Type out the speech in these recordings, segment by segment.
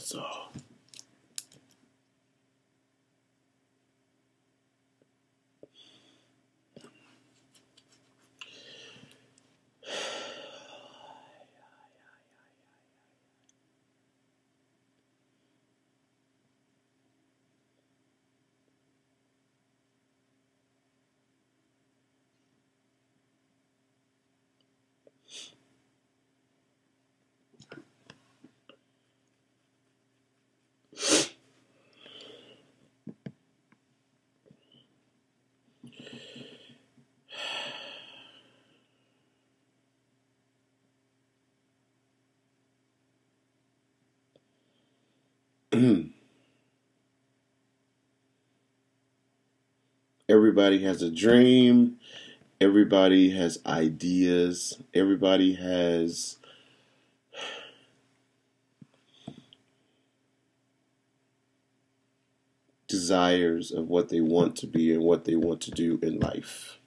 So. Everybody has a dream. Everybody has ideas. Everybody has desires of what they want to be and what they want to do in life.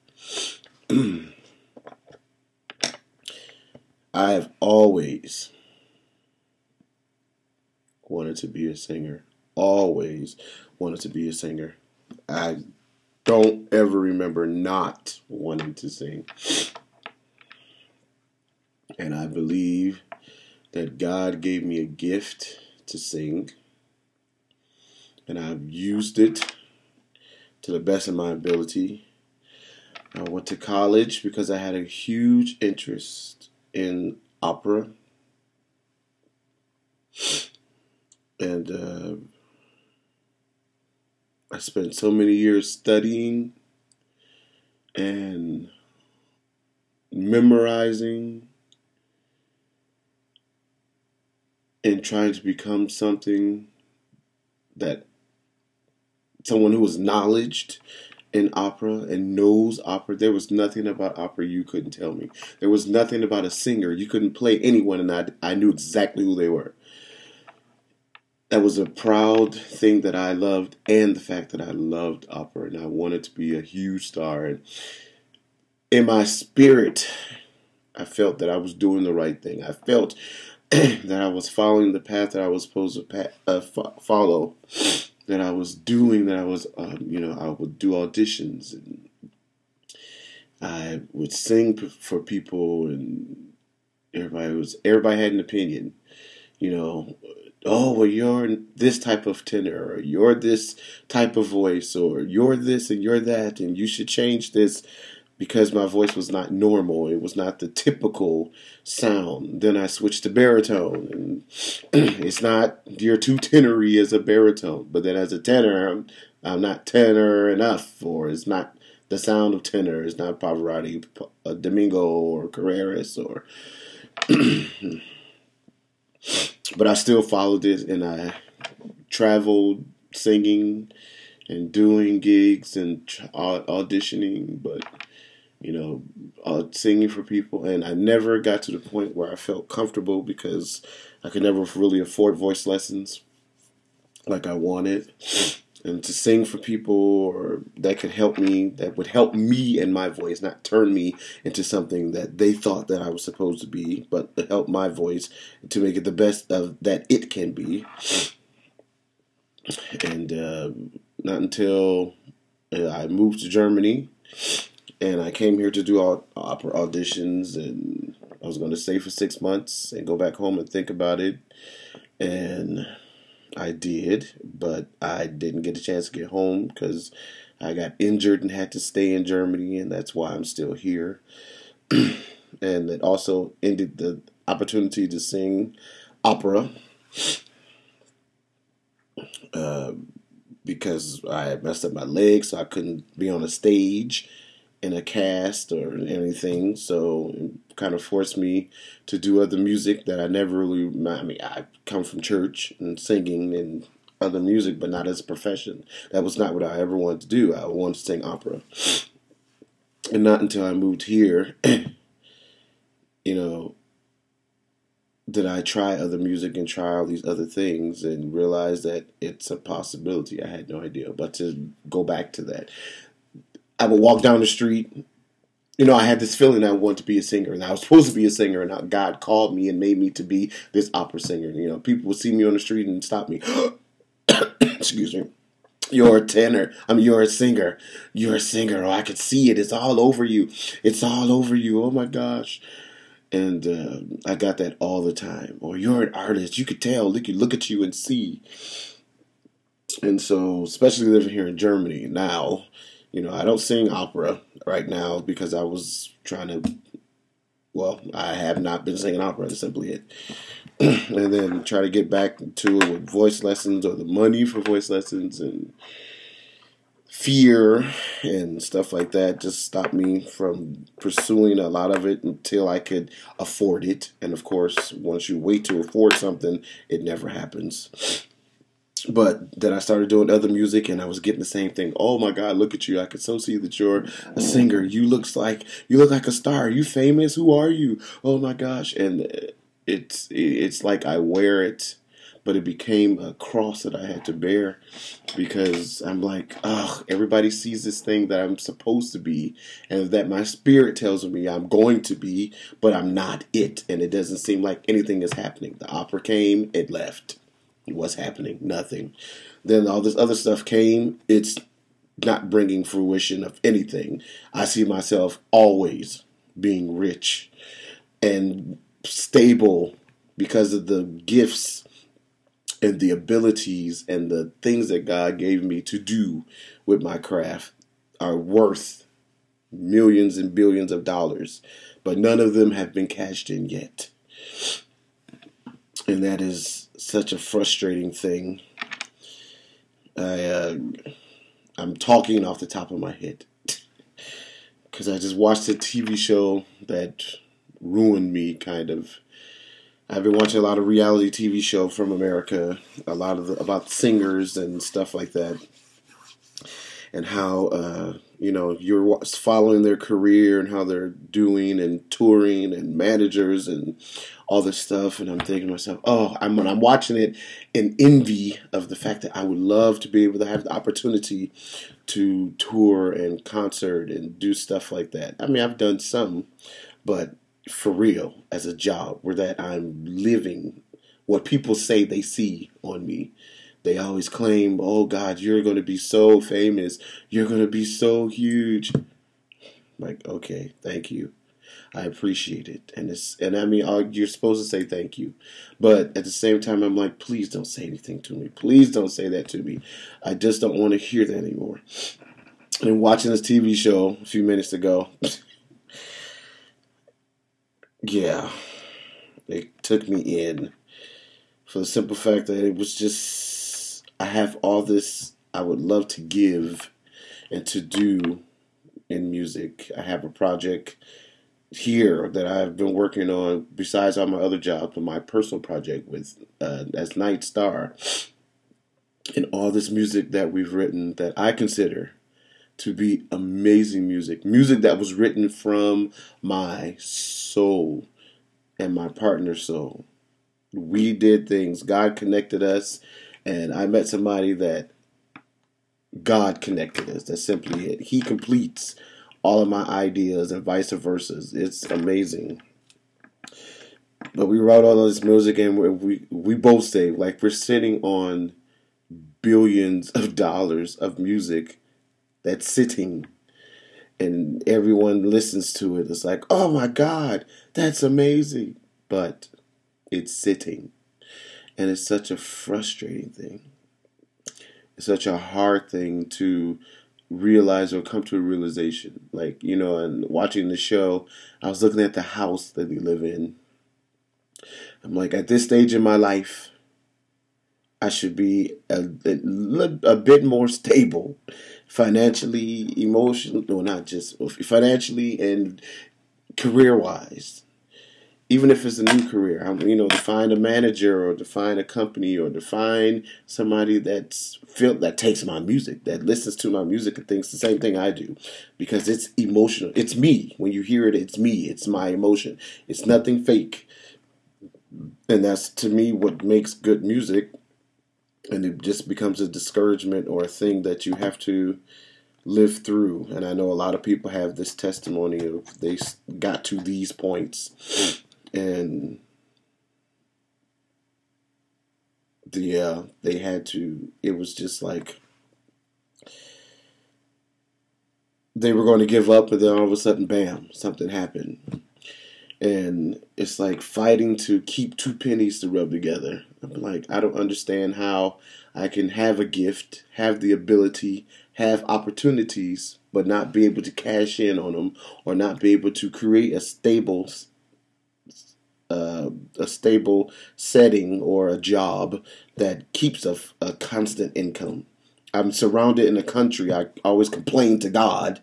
I have always wanted to be a singer. Always wanted to be a singer. I don't ever remember not wanting to sing. And I believe that God gave me a gift to sing. And I've used it to the best of my ability. I went to college because I had a huge interest in opera. And I spent so many years studying and memorizing and trying to become someone who was knowledgeable in opera and knows opera. There was nothing about opera you couldn't tell me. There was nothing about a singer. You couldn't play anyone and I knew exactly who they were. That was a proud thing that I loved, and the fact that I loved opera and I wanted to be a huge star. And in my spirit, I felt that I was doing the right thing. I felt that I was following the path that I was supposed to follow. That I was doing. That I was, I would do auditions and I would sing for people, and everybody had an opinion. Oh, well, you're this type of tenor, or you're this type of voice, or you're this and you're that, and you should change this because my voice was not normal. It was not the typical sound. Then I switched to baritone, and it's not, you're too tenory as a baritone, but then as a tenor, I'm not tenor enough, or it's not the sound of tenor. It's not Pavarotti, Domingo, or Carreras, or... But I still followed it, and I traveled singing and doing gigs and auditioning, but, singing for people. And I never got to the point where I felt comfortable because I could never really afford voice lessons like I wanted. And to sing for people that would help me and my voice, not turn me into something that they thought that I was supposed to be, but to help my voice to make it the best of that it can be. And not until I moved to Germany and I came here to do opera auditions, and I was going to stay for 6 months and go back home and think about it. And I did, but I didn't get a chance to get home because I got injured and had to stay in Germany, and that's why I'm still here. And it also ended the opportunity to sing opera because I had messed up my leg, so I couldn't be on a stage in a cast or anything. So it kind of forced me to do other music that I never really... I come from church and singing and other music, but not as a profession. That was not what I ever wanted to do. I wanted to sing opera. And not until I moved here, did I try other music and try all these other things and realize that it's a possibility. I had no idea. But to go back to that, I would walk down the street I had this feeling I wanted to be a singer, and I was supposed to be a singer, and God called me and made me to be this opera singer. People would see me on the street and stop me. Excuse me. You're a tenor. You're a singer. You're a singer. Oh, I could see it. It's all over you. It's all over you. Oh my gosh. And I got that all the time. Or you're an artist. You could tell. Look at you and see. And so, especially living here in Germany now, I don't sing opera right now because I was trying to, I have not been singing opera. That's simply it. And then try to get back to it with voice lessons or the money for voice lessons, and fear and stuff like that just stopped me from pursuing a lot of it until I could afford it. And of course, once you wait to afford something, it never happens. But then I started doing other music, and I was getting the same thing. Oh my God, look at you! I could so see that you're a singer. You look like a star. Are you famous? Who are you? Oh my gosh! And it's like I wear it, but it became a cross that I had to bear, because I'm like, everybody sees this thing that I'm supposed to be, and that my spirit tells me I'm going to be, but I'm not it, and it doesn't seem like anything is happening. The opera came, it left. What's happening? Nothing. Then all this other stuff came. It's not bringing fruition of anything. I see myself always being rich and stable because of the gifts and the abilities and the things that God gave me to do with my craft are worth millions and billions of dollars, but none of them have been cashed in yet. And that is such a frustrating thing. I'm talking off the top of my head because I just watched a TV show that ruined me, kind of. I've been watching a lot of reality TV show from America, about singers and stuff like that, and how you're following their career and how they're doing and touring and managers and all this stuff. And I'm thinking to myself, I'm watching it in envy of the fact that I would love to be able to have the opportunity to tour and concert and do stuff like that. I've done some, but for real, as a job, where that I'm living what people say they see on me. They always claim, oh God, you're going to be so famous. You're going to be so huge. Like, okay, thank you. I appreciate it. You're supposed to say thank you. But at the same time, I'm like, please don't say anything to me. Please don't say that to me. I just don't want to hear that anymore. And watching this TV show a few minutes ago, yeah, it took me in for the simple fact that it was just, I have all this I would love to give and to do in music. I have a project here that I've been working on besides all my other jobs, but my personal project with ItsNightStar, and all this music that we've written that I consider to be amazing music that was written from my soul and my partner's soul. We did things. God connected us, and I met somebody that God connected us. That's simply it. He completes all of my ideas and vice versa. It's amazing. But we wrote all of this music, and we both say, like, we're sitting on billions of dollars of music that's sitting, and everyone listens to it. It's like, oh my God, that's amazing. But it's sitting. And it's such a frustrating thing. It's such a hard thing to realize or come to a realization. Like, and watching the show, I was looking at the house that we live in. I'm like, at this stage in my life, I should be a bit more stable financially, emotionally, no, not just financially and career-wise. Even if it's a new career, to find a manager or to find a company or to find somebody that takes my music, that listens to my music and thinks the same thing I do, because it's emotional. It's me. When you hear it, it's me. It's my emotion. It's nothing fake. And that's, to me, what makes good music. And it just becomes a discouragement or a thing that you have to lived through. And I know a lot of people have this testimony of they got to these points, and yeah, they had to. It was just like they were going to give up, and then all of a sudden, bam, something happened. And it's like fighting to keep two pennies to rub together. I'm like, I don't understand how I can have a gift, have the ability, have opportunities, but not be able to cash in on them, or not be able to create a stable setting or a job that keeps a constant income. I'm surrounded in a country. I always complain to God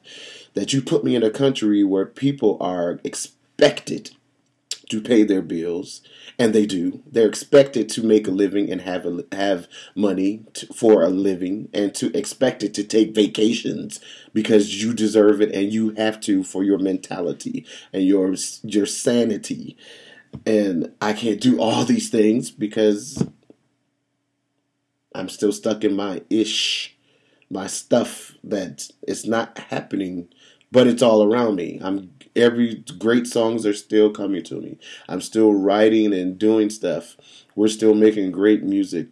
that you put me in a country where people are expected to pay their bills, and they do. They're expected to make a living and have money for a living, and to expected to take vacations because you deserve it and you have to for your mentality and your sanity. And I can't do all these things because I'm still stuck in my stuff that it's not happening, but it's all around me. Every great songs are still coming to me. I'm still writing and doing stuff. We're still making great music.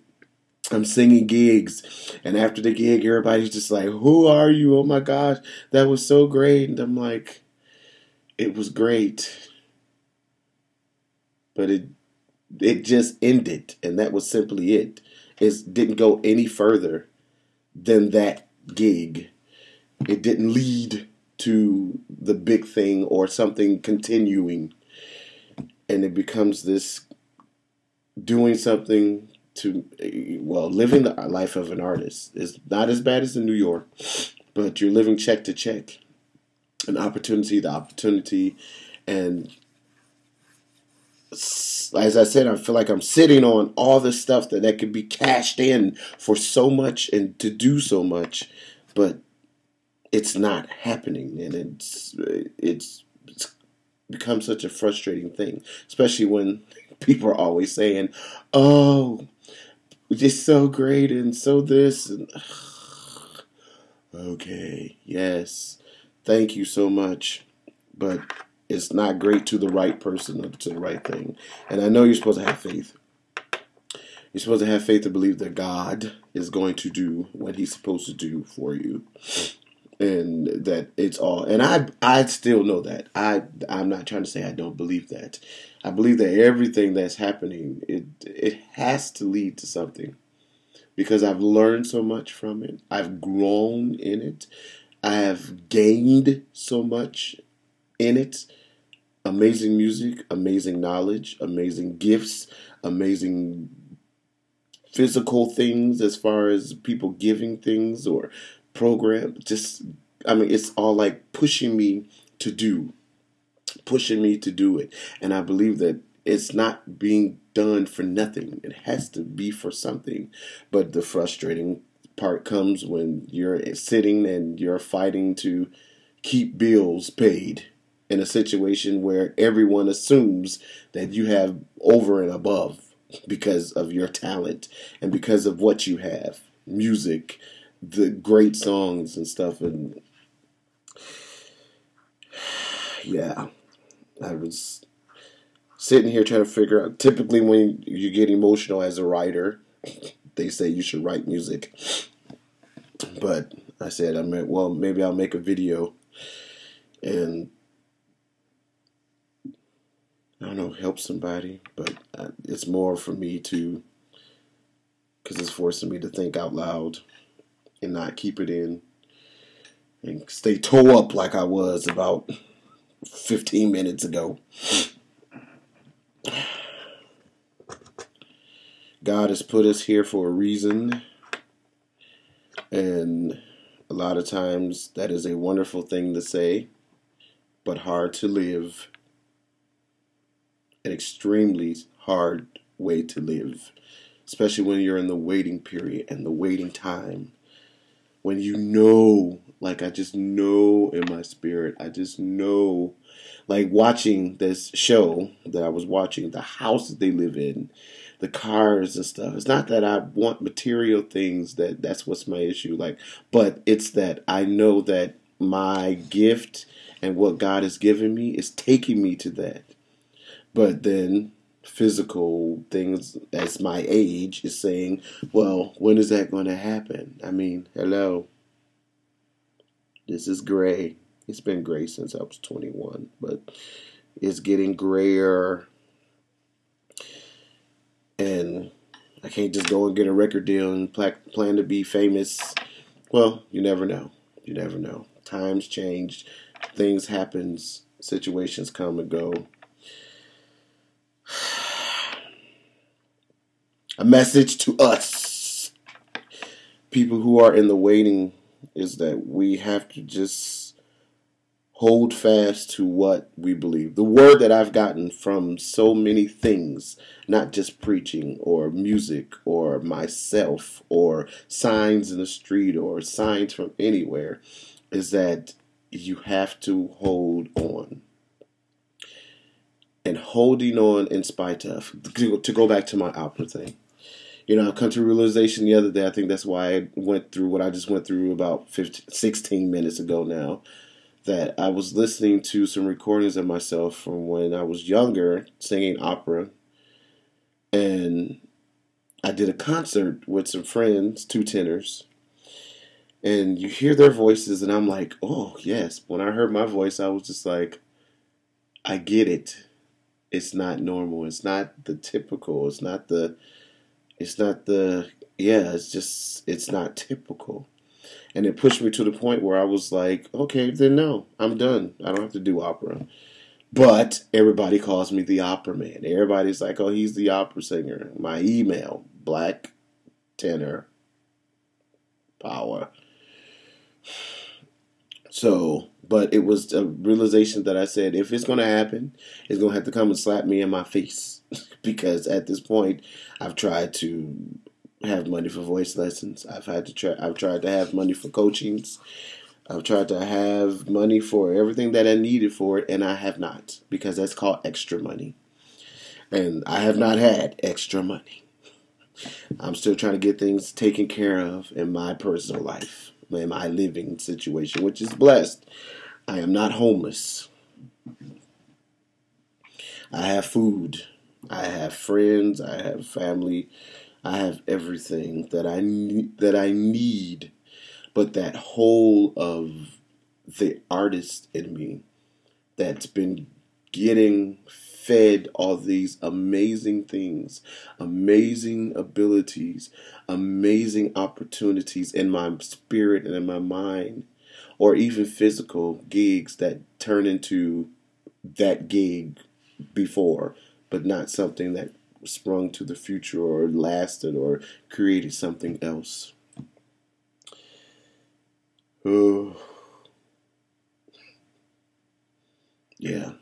I'm singing gigs, and after the gig, everybody's just like, "Who are you? Oh my gosh, that was so great!" And I'm like, "It was great, but it just ended, and that was simply it. It didn't go any further than that gig. It didn't lead to the big thing or something continuing, and it becomes this doing something to, well, living the life of an artist is not as bad as in New York, but you're living check to check, an opportunity to opportunity. And as I said, I feel like I'm sitting on all this stuff that could be cashed in for so much and to do so much, but it's not happening, and it's become such a frustrating thing, especially when people are always saying, "Oh, it's so great and so this," and okay, yes, thank you so much, but it's not great to the right person or to the right thing. And I know you're supposed to have faith. You're supposed to have faith to believe that God is going to do what He's supposed to do for you, and that it's all. And I still know that. I'm not trying to say I don't believe that. I believe that everything that's happening, it has to lead to something, because I've learned so much from it. I've grown in it. I have gained so much in it. Amazing music, amazing knowledge, amazing gifts, amazing physical things as far as people giving things or program. Just, I mean, it's all like pushing me to do it. And I believe that it's not being done for nothing. It has to be for something. But the frustrating part comes when you're sitting and you're fighting to keep bills paid in a situation where everyone assumes that you have over and above because of your talent and because of what you have, music, the great songs and stuff. And yeah, I was sitting here trying to figure out, typically when you get emotional as a writer, they say you should write music. But I said, well, maybe I'll make a video and, I don't know, help somebody. But it's more for me to, because it's forcing me to think out loud and not keep it in and stay toe up like I was about 15 minutes ago. God has put us here for a reason, and a lot of times that is a wonderful thing to say, but hard to live. An extremely hard way to live, especially when you're in the waiting period and the waiting time. when you know, like I just know in my spirit, I just know, like watching this show that I was watching, the house that they live in, the cars and stuff. It's not that I want material things, that's what's my issue, like, but it's that I know that my gift and what God has given me is taking me to that. But then physical things as my age is saying, well, when is that going to happen? I mean, hello. This is gray. It's been gray since I was 21, but it's getting grayer. And I can't just go and get a record deal and plan to be famous. Well, you never know. You never know. Times change. Things happen. Situations come and go. A message to us, people who are in the waiting, is that we have to just hold fast to what we believe. The word that I've gotten from so many things, not just preaching or music or myself or signs in the street or signs from anywhere, is that you have to hold on. And holding on in spite of, to go back to my opera thing. You know, I come to a realization the other day. I think that's why I went through what I just went through about 16 minutes ago now. That I was listening to some recordings of myself from when I was younger, singing opera. And I did a concert with some friends, 2 tenors. And you hear their voices, and I'm like, oh, yes. When I heard my voice, I was just like, I get it. It's not normal. It's not the typical. It's not the, it's not typical. And it pushed me to the point where I was like, okay, then no, I'm done. I don't have to do opera. But everybody calls me the opera man. Everybody's like, oh, he's the opera singer. My email, black tenor power. So, but it was a realization that I said, if it's going to happen, it's going to have to come and slap me in my face. Because at this point, I've tried to have money for voice lessons. I've tried to have money for coachings. I've tried to have money for everything that I needed for it, and I have not, because that's called extra money. And I have not had extra money. I'm still trying to get things taken care of in my personal life, in my living situation, which is blessed. I am not homeless. I have food. I have friends. I have family. I have everything that I need. But that whole of the artist in me that's been getting fed all these amazing things, amazing abilities, amazing opportunities in my spirit and in my mind, or even physical gigs that turn into that gig before, but not something that sprung to the future or lasted or created something else. Oh, yeah.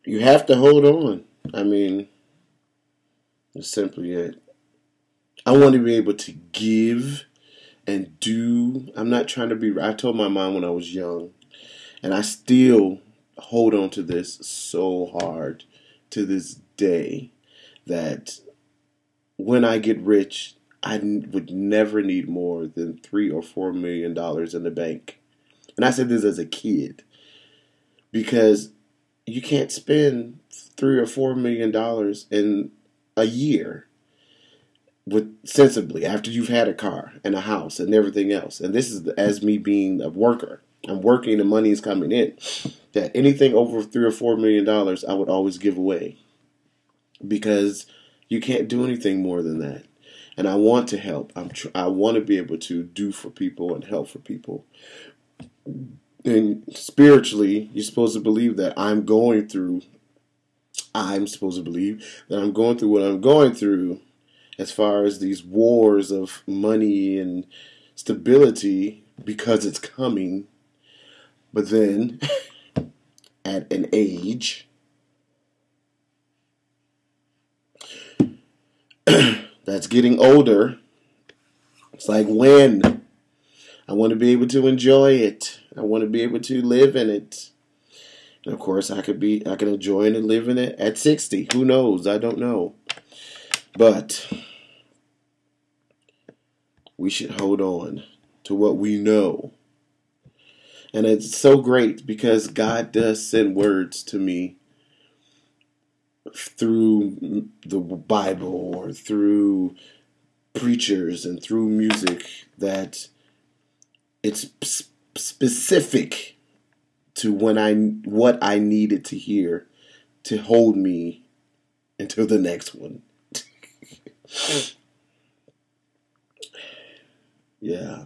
You have to hold on. I mean, it's simply it. I want to be able to give and do. I'm not trying to be. I told my mom when I was young, and I still hold on to this so hard to this day, that when I get rich, I would never need more than $3 or $4 million in the bank. And I said this as a kid, because you can't spend $3 or $4 million in a year with sensibly after you've had a car and a house and everything else. And this is as me being a worker. I'm working and money is coming in. That anything over $3 or $4 million, I would always give away, because you can't do anything more than that. And I want to help. I want to be able to do for people and help for people. And spiritually, you're supposed to believe that I'm supposed to believe that I'm going through what I'm going through, as far as these wars of money and stability, because it's coming. But then, at an age, that's getting older. It's like when I want to be able to enjoy it. I want to be able to live in it. And of course, I can enjoy it and live in it at 60. Who knows? I don't know. But we should hold on to what we know. And it's so great because God does send words to me through the Bible or through preachers and through music that it's specific to what I needed to hear to hold me until the next one. Yeah.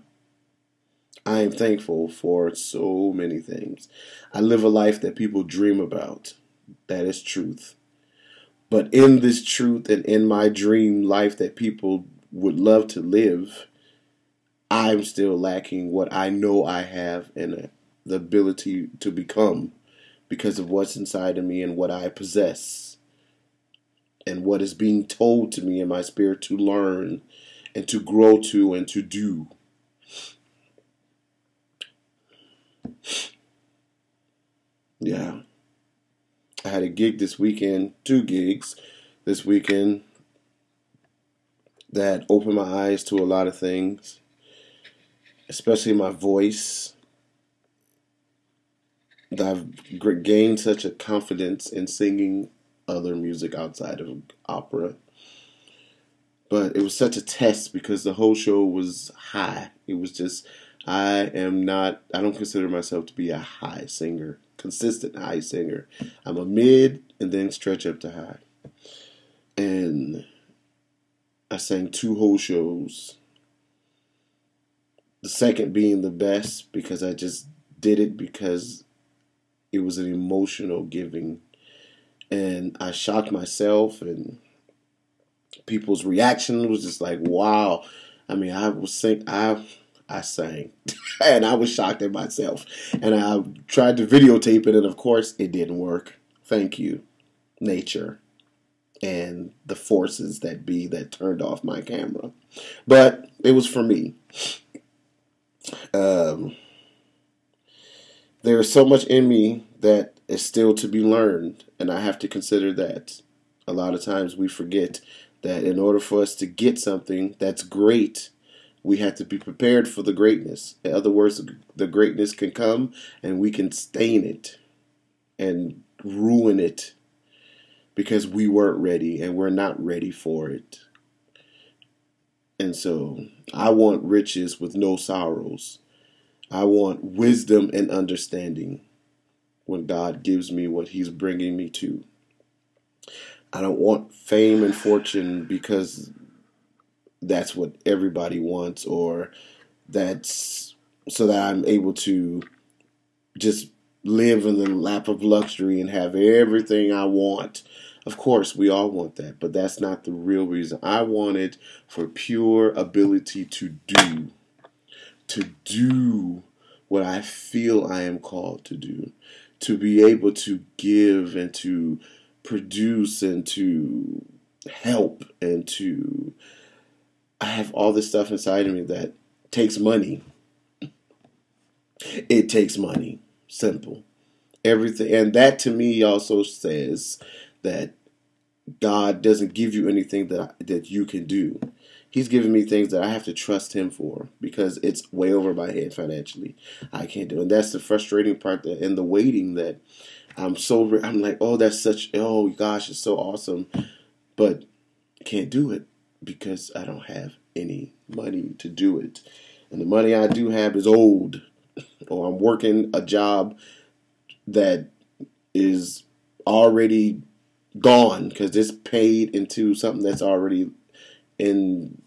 I am thankful for so many things. I live a life that people dream about. That is truth. But in this truth and in my dream life that people would love to live, I'm still lacking what I know I have and the ability to become because of what's inside of me and what I possess and what is being told to me in my spirit to learn and to grow to and to do. Yeah. I had a gig this weekend, 2 gigs this weekend that opened my eyes to a lot of things, especially my voice. I've gained such a confidence in singing other music outside of opera. But it was such a test because the whole show was high. It was just, I don't consider myself to be a high singer, consistent high singer. I'm a mid and then stretch up to high. And I sang 2 whole shows. The second being the best because I just did it because it was an emotional giving. And I shocked myself and people's reaction was just like, wow. I mean, I sang and I was shocked at myself. And I tried to videotape it and of course it didn't work. Thank you, nature and the forces that be that turned off my camera. But it was for me. There is so much in me that is still to be learned, and I have to consider that. A lot of times we forget that in order for us to get something that's great, we have to be prepared for the greatness. In other words, the greatness can come and we can stain it and ruin it because we weren't ready and we're not ready for it. And so I want riches with no sorrows. I want wisdom and understanding when God gives me what He's bringing me to. I don't want fame and fortune because that's what everybody wants, or that's so that I'm able to just live in the lap of luxury and have everything I want. Of course, we all want that, but that's not the real reason. I want it for pure ability to do what I feel I am called to do, to be able to give and to produce and to help and to, I have all this stuff inside of me that takes money. It takes money. Simple. Everything. And that to me also says that God doesn't give you anything that you can do. He's giving me things that I have to trust Him for because it's way over my head financially. I can't do it. And that's the frustrating part in the waiting that I'm like, oh, oh gosh, it's so awesome. But I can't do it because I don't have any money to do it. And the money I do have is old. Or I'm working a job that is already gone because it's paid into something that's already in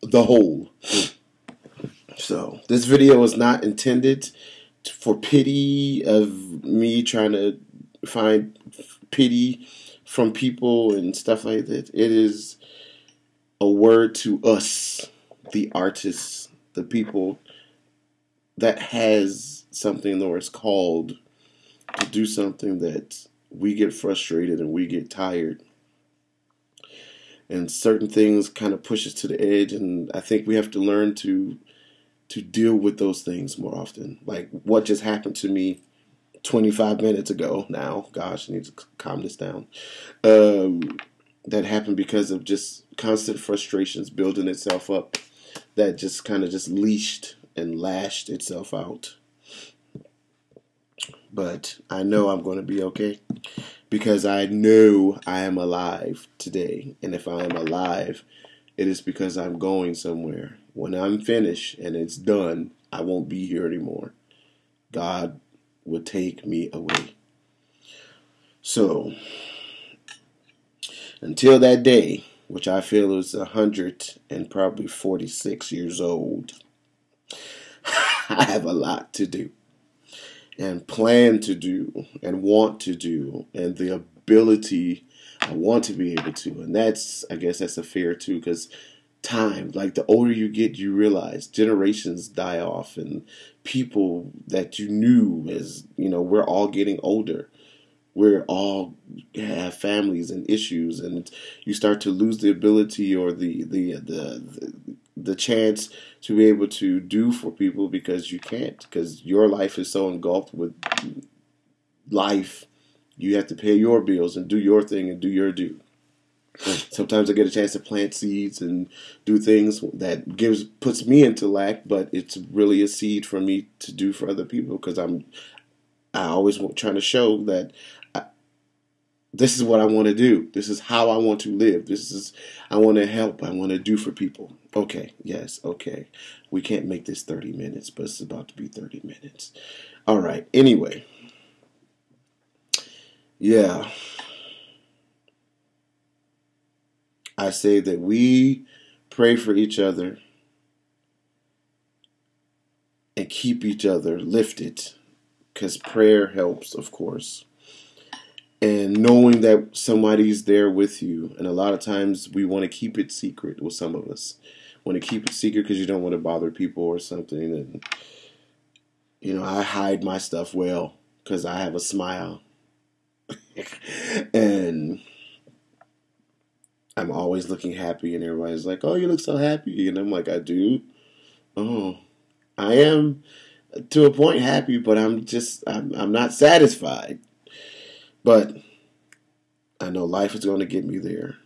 the hole. So this video is not intended for pity of me trying to find pity from people and stuff like that. It is a word to us, the artists, the people that has something or is called to do something that we get frustrated and we get tired. and certain things kind of push us to the edge, and I think we have to learn to deal with those things more often. Like what just happened to me 25 minutes ago now. Gosh, I need to calm this down. That happened because of just constant frustrations building itself up that just kind of just leashed and lashed itself out. But I know I'm going to be okay because I know I am alive today. And if I am alive, it is because I'm going somewhere. When I'm finished and it's done, I won't be here anymore. God will take me away. So, until that day, which I feel is 100 and probably 46 years old, I have a lot to do and plan to do and want to do, and the ability I want to be able to. And I guess that's a fear too, because time, like the older you get, you realize generations die off, and people that you knew as, we're all getting older. We're all have families and issues, and you start to lose the ability or the chance to be able to do for people because you can't, because your life is so engulfed with life. You have to pay your bills and do your thing and do your due. Sometimes I get a chance to plant seeds and do things that puts me into lack, but it's really a seed for me to do for other people, because I always trying to show that this is what I want to do. This is how I want to live. I want to help. I want to do for people. Okay, yes, okay. We can't make this 30 minutes, but it's about to be 30 minutes. All right, anyway. Yeah. I say that we pray for each other and keep each other lifted, because prayer helps, of course. And knowing that somebody's there with you. And a lot of times we want to keep it secret with some of us. Want to keep it secret because you don't want to bother people or something. And, I hide my stuff well because I have a smile. And I'm always looking happy, and everybody's like, oh, you look so happy. And I'm like, I do? Oh, I am to a point happy, but I'm not satisfied. But I know life is going to get me there.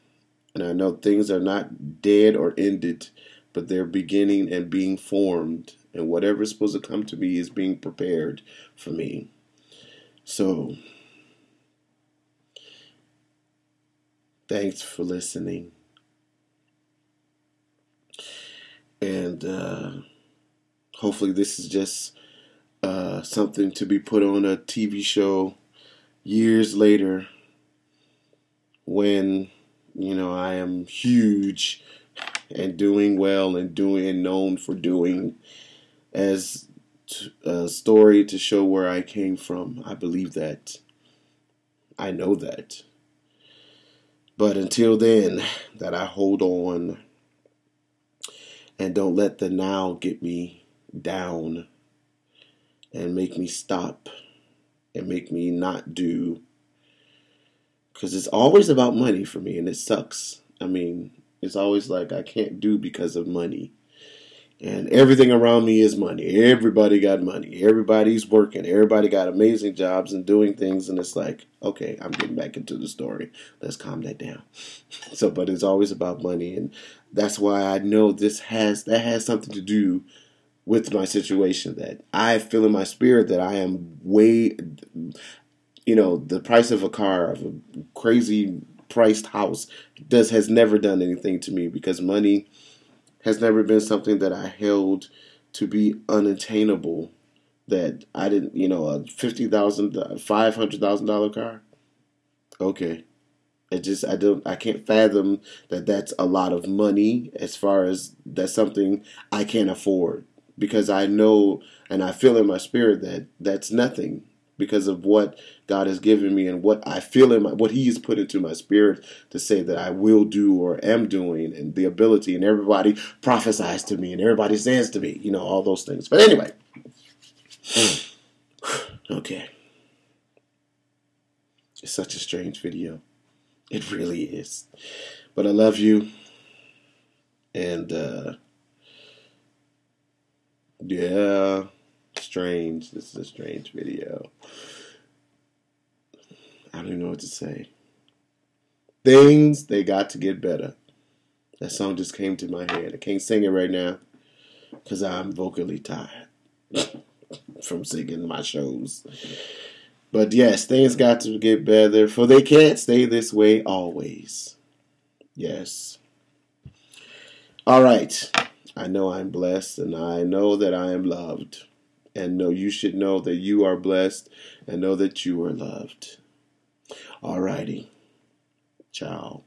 And I know things are not dead or ended, but they're beginning and being formed. And whatever is supposed to come to me is being prepared for me. So, thanks for listening. And hopefully this is just something to be put on a TV show years later when, I am huge and doing well and known for doing, as a story to show where I came from. I believe that. I know that. But until then, that I hold on and don't let the now get me down and make me stop and make me not do. Because it's always about money for me, and it sucks. I mean, it's always like I can't do because of money. And everything around me is money. Everybody got money. Everybody's working. Everybody got amazing jobs and doing things. And it's like, okay, I'm getting back into the story. Let's calm that down. But it's always about money. And that's why I know that has something to do with my situation, that I feel in my spirit that I am way, the price of a car, of a crazy priced house has never done anything to me, because money has never been something that I held to be unattainable. That I didn't, a $50,000, $500,000 car. Okay, I can't fathom that that's a lot of money, as far as that's something I can't afford, because I know and I feel in my spirit that that's nothing, because of what God has given me and what I feel what He has put into my spirit to say that I will do or am doing, and the ability, and everybody prophesies to me and everybody says to me, all those things. But anyway, okay. It's such a strange video. It really is. But I love you. And, yeah, strange. This is a strange video. I don't even know what to say. Things, they got to get better. That song just came to my head. I can't sing it right now because I'm vocally tired from singing my shows. But yes, things got to get better, for they can't stay this way always. Yes. All right. I know I'm blessed, and I know that I am loved. And know you should know that you are blessed, and know that you are loved. All righty. Ciao.